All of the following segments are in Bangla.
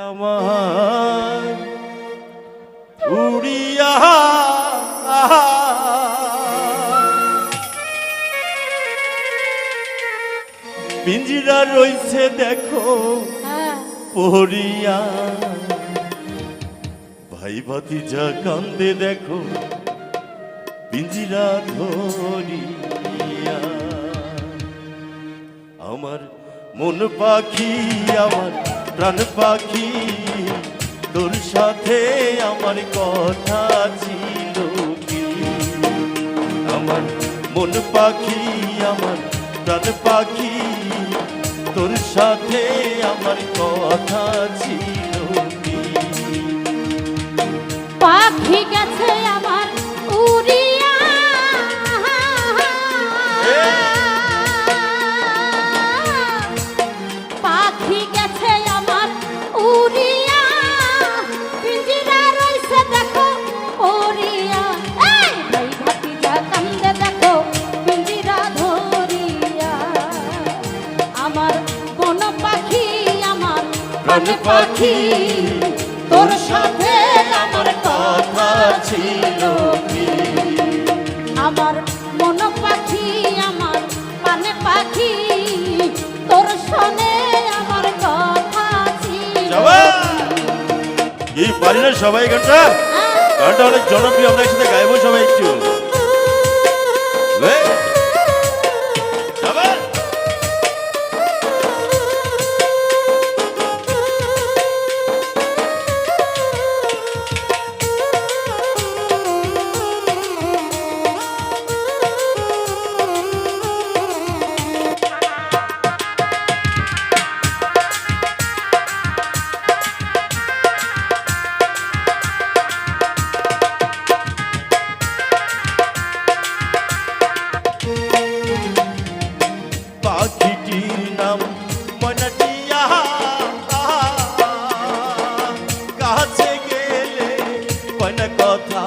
আমার উড়িয়া পিঞ্জিরা রইছে দেখো পড়িয়া, ভাই ভাতিজা কান্দে দেখো পিঞ্জিরা ধরিয়া। আমার মন পাখি আমার প্রাণ পাখি, তোর সাথে আমার কথা ছিল কি? আমার মন পাখি আমার প্রাণ পাখি, তোর সাথে আমার কথা ছিল কি? পাখি গেছে আমার উড়িয়া, পাখি গেছে আমার উড়িয়া, পিঞ্জিরা রইছে দেখো পড়িয়া, এই ভাই ভাতিজা কান্দে দেখো পিঞ্জিরা ধরিয়া। আমার বন পাখি আমার প্রাণ পাখি, তোর সাথে আমার কথা ছিল কি? আমার মন পাখি আমার পানে পাখি, তোর শোনে আমার কথা ছিল। কি পারি না সবাই গানটা? গানটা অনেক জনপ্রিয়, আমরা একসাথে গাইবো সবাই একটু। পাখিটির নাম ময়নাটিয়া, কাছে গেলে ময়না কথা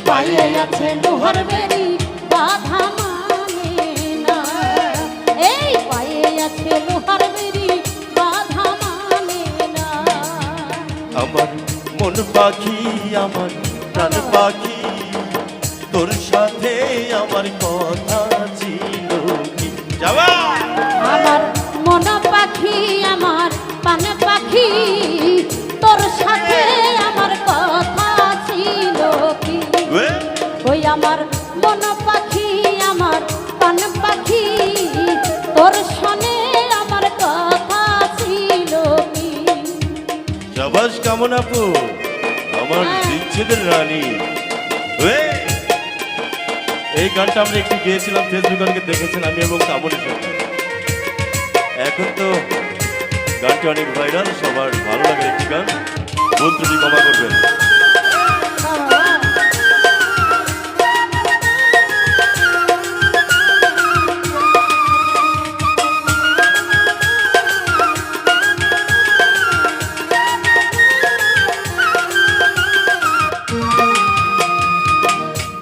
পায়ে আছে লোহার বেড়ি বাধা মানে না, এই পায়ে আছে লোহার বেড়ি বাধা মানে না। আমার মন পাখি আমার প্রাণ পাখি, তোর সাথে আমার কথা ছিল কি? যাবা আমার মন পাখি আমার পান পাখি, তোর সাথে আমার কথা ছিল কি? ওই আমার মন পাখি আমার পান পাখি, তোর শোনে আমার কথা ছিল কি? সাবাস কামন আপু, আমার বিচ্ছেদের রানী। এই গানটা আমরা একটু গিয়েছিলাম, ফেসবুক অনেকে দেখেছেন, আমি এবং কামনের সাথে। এখন তো গানটি অনেক ভাইরাল, সবার ভালো লাগে একটি গান, ভুল ত্রুটি ক্ষমা করবেন।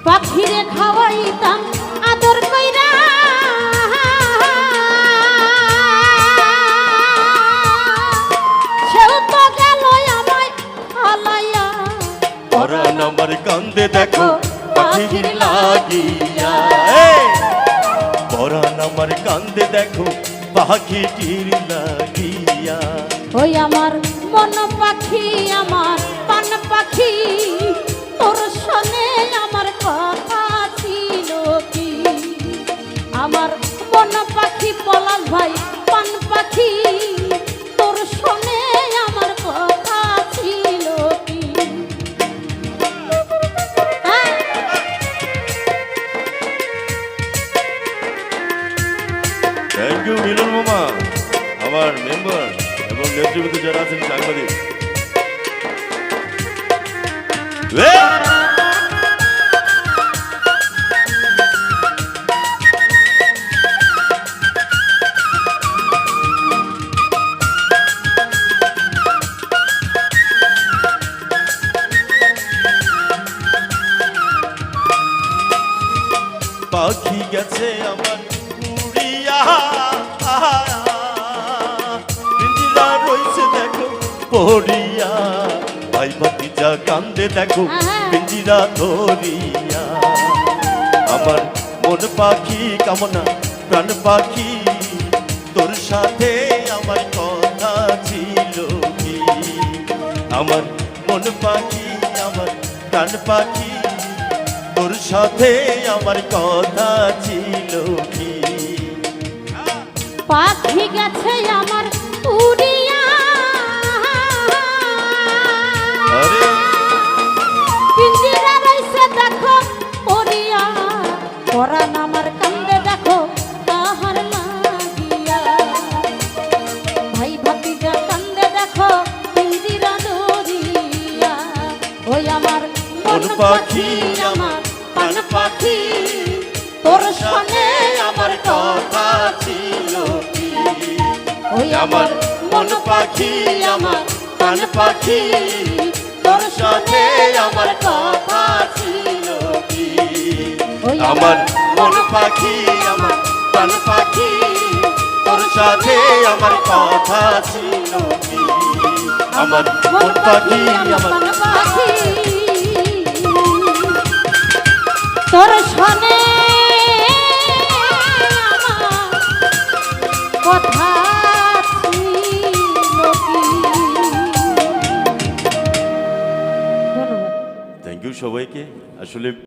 পাখিরে খাওয়াইতাম আদর কইরা, সেও তো গেল আমায় ফালাইয়া। পরাণ আমার কান্দে দেখো পাখির লাগিয়া, পরাণ আমার কান্দে দেখো পাখিটির লাগিয়া। ওই আমার মন পাখি আমার পান পাখি, তোর শোনে আমার কথা ছিল কি? আমার মন পাখি পলাশ ভাই পান পাখি, তোর শোনে আমার কথা ছিল কি? থ্যাংক ইউ মিলন মামা, আমার মেম্বার এবং নেতৃবৃন্দ যারা আছেন সাংবাদিক। পাখি গেছে আমার উড়িয়া, পিঞ্জিরা রইছে দেখো পড়িয়া, ভাই ভাতিজা কান্দে দেখো পিঞ্জিরা ধরিয়া। আমার মন পাখি কামনা প্রাণ পাখি, তোর সাথে আমার কথা ছিল কি? আমার মন পাখি আমার প্রাণ পাখি, তোর সাথে আমার কথা ছিল কি? পাখি গেছে আমার উড়িয়া, আরে পিঞ্জিরা রইছে দেখো পড়িয়া, পরাণ আমার কান্দে দেখো তাহার লাগিয়া। ভাই ভাতিজা কান্দে দেখো পিঞ্জিরা ধরিয়া। ওই আমার মন পাখি আমার প্রাণ পাখি, তোর সনে আমার কথা ছিল কি? ওই আমার মন পাখি আমার প্রাণ পাখি, তোর সনে আমার কথা ছিল কি? ওই আমার মন পাখি আমার প্রাণ পাখি, তোর সাথে আমার কথা ছিল কি? আমার মন পাখি আমার প্রাণ পাখি, তোর সনে আমার কথা ছিল কি? ধন্যবাদ। থ্যাংক ইউ সবাইকে। আসলে